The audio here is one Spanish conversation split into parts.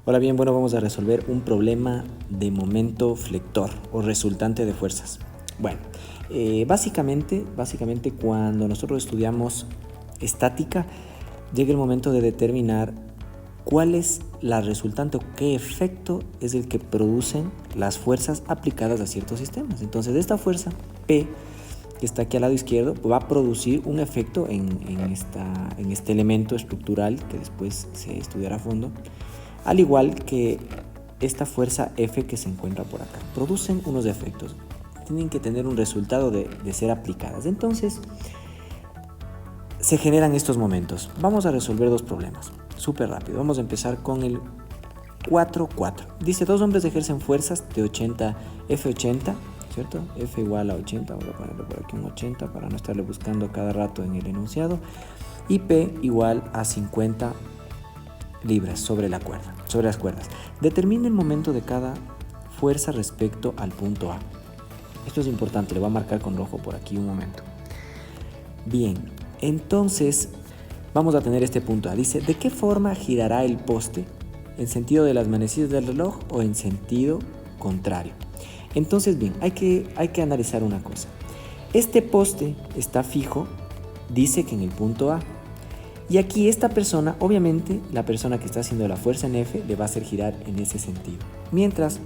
Hola, bien, bueno, vamos a resolver un problema de momento flector o resultante de fuerzas. Bueno, básicamente cuando nosotros estudiamos estática, llega el momento de determinar cuál es la resultante o qué efecto es el que producen las fuerzas aplicadas a ciertos sistemas. Entonces, esta fuerza P, que está aquí al lado izquierdo, va a producir un efecto en este elemento estructural que después se estudiará a fondo, al igual que esta fuerza F que se encuentra por acá. Producen unos efectos, tienen que tener un resultado de ser aplicadas. Entonces, se generan estos momentos. Vamos a resolver dos problemas, súper rápido. Vamos a empezar con el 4-4. Dice, dos hombres ejercen fuerzas de 80, F80, ¿cierto? F igual a 80, voy a ponerle por aquí un 80 para no estarle buscando cada rato en el enunciado. Y P igual a 50 libras sobre las cuerdas. Determine el momento de cada fuerza respecto al punto A. Esto es importante, le voy a marcar con rojo por aquí un momento. Bien, entonces vamos a tener este punto A. Dice, ¿de qué forma girará el poste? ¿En sentido de las manecillas del reloj o en sentido contrario? Entonces, bien, hay que analizar una cosa. Este poste está fijo, dice que en el punto A. Y aquí esta persona, obviamente, la persona que está haciendo la fuerza en F le va a hacer girar en ese sentido. Mientras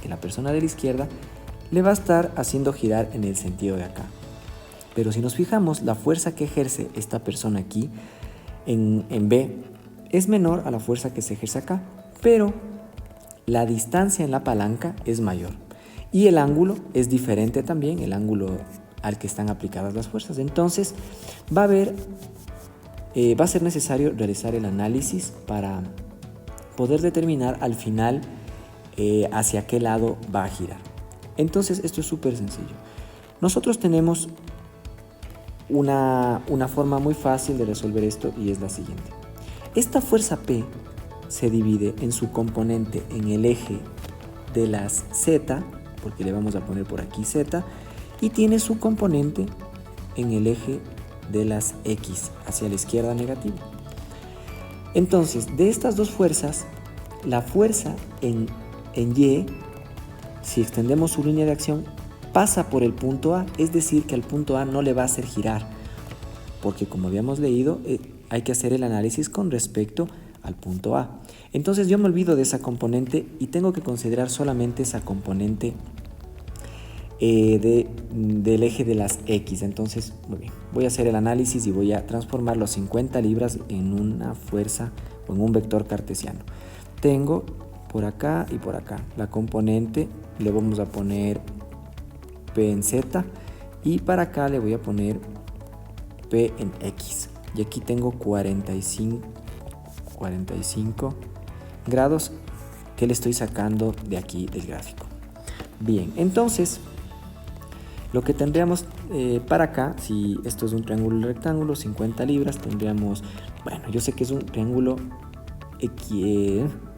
que la persona de la izquierda le va a estar haciendo girar en el sentido de acá. Pero si nos fijamos, la fuerza que ejerce esta persona aquí en B es menor a la fuerza que se ejerce acá. Pero la distancia en la palanca es mayor. Y el ángulo es diferente también, el ángulo al que están aplicadas las fuerzas. Entonces va a ser necesario realizar el análisis para poder determinar al final hacia qué lado va a girar. Entonces esto es súper sencillo. Nosotros tenemos una forma muy fácil de resolver esto y es la siguiente. Esta fuerza P se divide en su componente en el eje de las Z, porque le vamos a poner por aquí Z, y tiene su componente en el eje de las X, hacia la izquierda negativa. Entonces, de estas dos fuerzas, la fuerza en Y, si extendemos su línea de acción, pasa por el punto A, es decir, que al punto A no le va a hacer girar, porque como habíamos leído, hay que hacer el análisis con respecto al punto A. Entonces yo me olvido de esa componente y tengo que considerar solamente esa componente del eje de las X. Entonces, muy bien, voy a hacer el análisis y voy a transformar los 50 libras en una fuerza o en un vector cartesiano. Tengo por acá y por acá la componente, le vamos a poner P en Z y para acá le voy a poner P en X. Y aquí tengo 45 grados que le estoy sacando de aquí del gráfico. Bien, entonces lo que tendríamos para acá, si esto es un triángulo rectángulo, 50 libras, tendríamos, bueno, yo sé que es un triángulo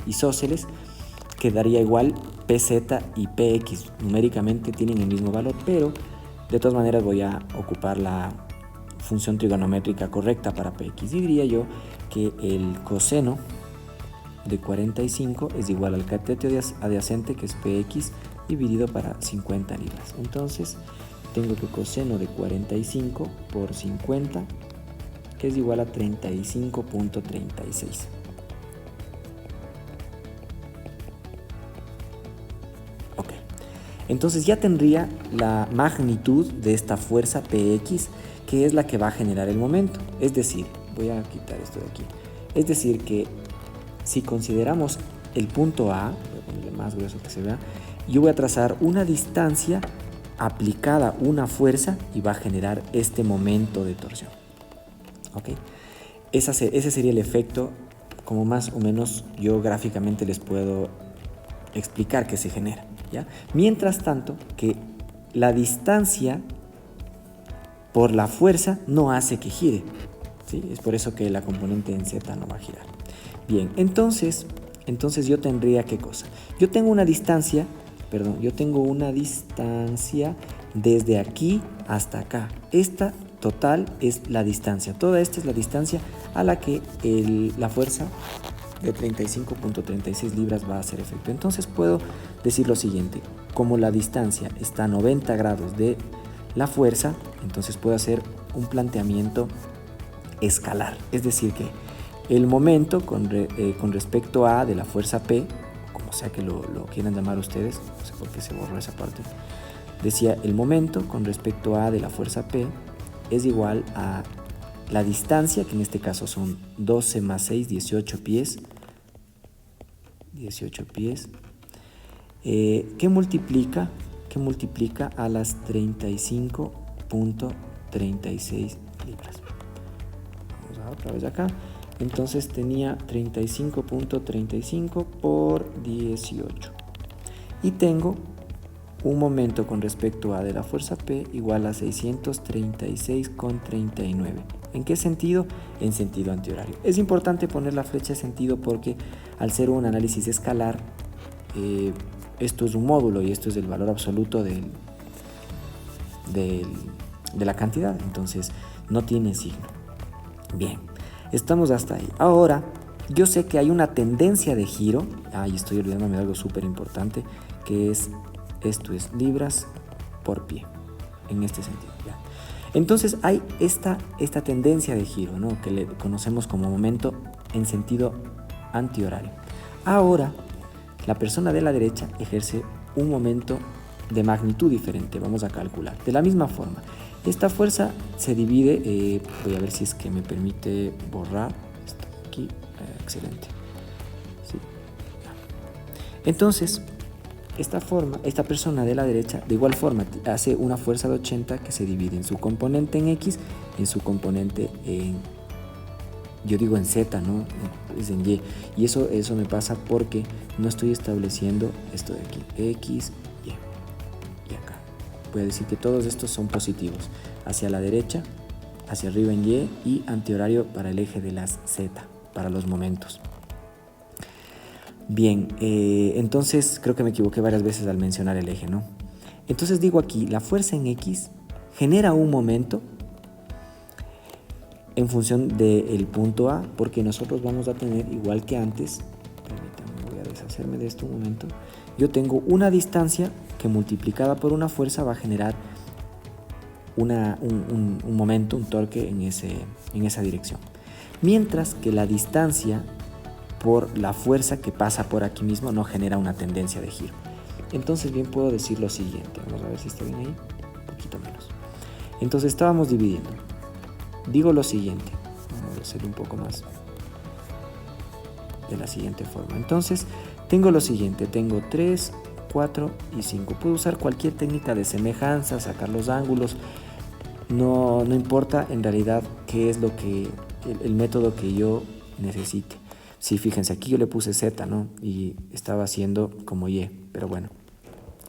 isósceles, que daría igual PZ y PX, numéricamente tienen el mismo valor, pero de todas maneras voy a ocupar la función trigonométrica correcta para PX y diría yo que el coseno de 45 es igual al cateto adyacente, que es PX, dividido para 50 libras. Entonces tengo que coseno de 45 por 50, que es igual a 35.36. Ok, entonces ya tendría la magnitud de esta fuerza PX, que es la que va a generar el momento. Es decir, voy a quitar esto de aquí. Es decir que si consideramos el punto A, voy a ponerle más grueso que se vea, yo voy a trazar una distancia aplicada una fuerza y va a generar este momento de torsión. ¿Ok? Ese sería el efecto, como más o menos yo gráficamente les puedo explicar que se genera, ¿ya? Mientras tanto, que la distancia por la fuerza no hace que gire, ¿sí? Es por eso que la componente en Z no va a girar. Bien, entonces yo tendría ¿qué cosa? Yo tengo una distancia desde aquí hasta acá. Esta total es la distancia. Toda esta es la distancia a la que la fuerza de 35.36 libras va a hacer efecto. Entonces puedo decir lo siguiente: como la distancia está a 90 grados de la fuerza, entonces puedo hacer un planteamiento escalar, es decir que el momento con respecto a de la fuerza P, como sea que lo quieran llamar ustedes, no sé por qué se borró esa parte, decía el momento con respecto a de la fuerza P es igual a la distancia, que en este caso son 12 más 6, 18 pies, que multiplica a las 35.36 libras. Vamos a otra vez acá. Entonces tenía 35.35 por 18. Y tengo un momento con respecto a de la fuerza P igual a 636,39. ¿En qué sentido? En sentido antihorario. Es importante poner la flecha de sentido porque al ser un análisis escalar, esto es un módulo y esto es el valor absoluto de la cantidad, entonces no tiene signo. Bien, estamos hasta ahí. Ahora, yo sé que hay una tendencia de giro, y estoy olvidándome de algo súper importante, que es, esto es libras por pie, en este sentido. ¿Ya? Entonces hay esta tendencia de giro, ¿no?, que le conocemos como momento en sentido antihorario. Ahora, la persona de la derecha ejerce un momento de magnitud diferente. Vamos a calcular. De la misma forma, esta fuerza se divide, voy a ver si es que me permite borrar esto aquí, excelente. Sí. Entonces, esta persona de la derecha, de igual forma, hace una fuerza de 80 que se divide en su componente en X, en su componente en, yo digo en Z, ¿no? Es en Y. Y eso me pasa porque no estoy estableciendo esto de aquí, X, Y. Y acá. Voy a decir que todos estos son positivos. Hacia la derecha, hacia arriba en Y y antihorario para el eje de las Z, para los momentos. Bien, entonces creo que me equivoqué varias veces al mencionar el eje, ¿no? Entonces digo aquí, la fuerza en X genera un momento en función del punto A, porque nosotros vamos a tener, igual que antes, permítanme, voy a deshacerme de esto un momento, yo tengo una distancia que multiplicada por una fuerza va a generar un momento, un torque en esa dirección. Mientras que la distancia por la fuerza que pasa por aquí mismo no genera una tendencia de giro. Entonces bien puedo decir lo siguiente, vamos a ver si está bien ahí, un poquito menos. Entonces estábamos dividiendo. Digo lo siguiente, vamos a hacer un poco más de la siguiente forma. Entonces tengo lo siguiente, tengo 3, 4 y 5. Puedo usar cualquier técnica de semejanza, sacar los ángulos, no importa en realidad qué es lo que el método que yo necesite. Sí, fíjense, aquí yo le puse Z, ¿no? Y estaba haciendo como Y, pero bueno,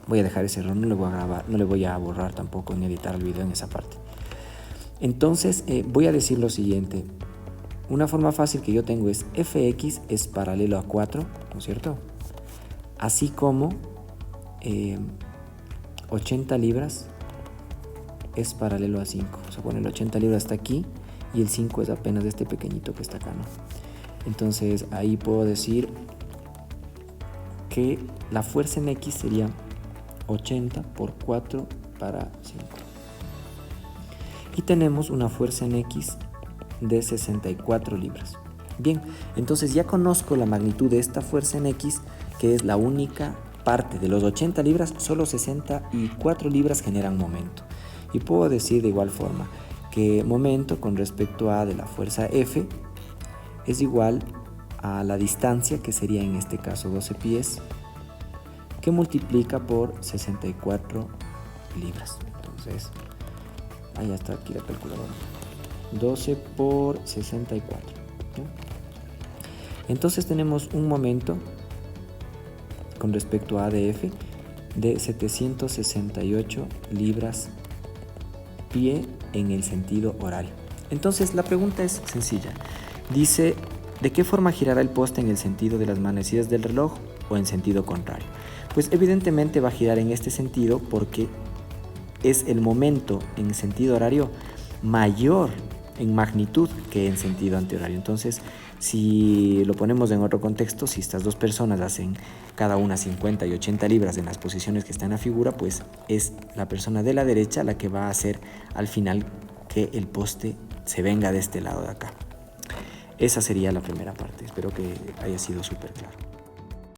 voy a dejar ese error, no le voy a grabar, no le voy a borrar tampoco ni editar el video en esa parte. Entonces voy a decir lo siguiente. Una forma fácil que yo tengo es Fx es paralelo a 4, ¿no es cierto? Así como 80 libras es paralelo a 5. O sea, bueno, el 80 libras está aquí y el 5 es apenas este pequeñito que está acá, ¿no? Entonces ahí puedo decir que la fuerza en X sería 80 por 4 para 5. Y tenemos una fuerza en X de 64 libras. Bien, entonces ya conozco la magnitud de esta fuerza en X, que es la única parte de los 80 libras, solo 64 libras generan momento. Y puedo decir de igual forma que momento con respecto a de la fuerza F es igual a la distancia, que sería en este caso 12 pies, que multiplica por 64 libras. Entonces, ahí está aquí la calculadora. 12 por 64. ¿Sí? Entonces tenemos un momento con respecto a ADF de 768 libras pie en el sentido horario. Entonces la pregunta es sencilla. Dice, ¿de qué forma girará el poste en el sentido de las manecillas del reloj o en sentido contrario? Pues evidentemente va a girar en este sentido porque es el momento en sentido horario mayor en magnitud que en sentido antihorario. Entonces Si lo ponemos en otro contexto, si estas dos personas hacen cada una 50 y 80 libras en las posiciones que está en la figura, pues es la persona de la derecha la que va a hacer al final que el poste se venga de este lado de acá. Esa sería la primera parte. Espero que haya sido súper claro.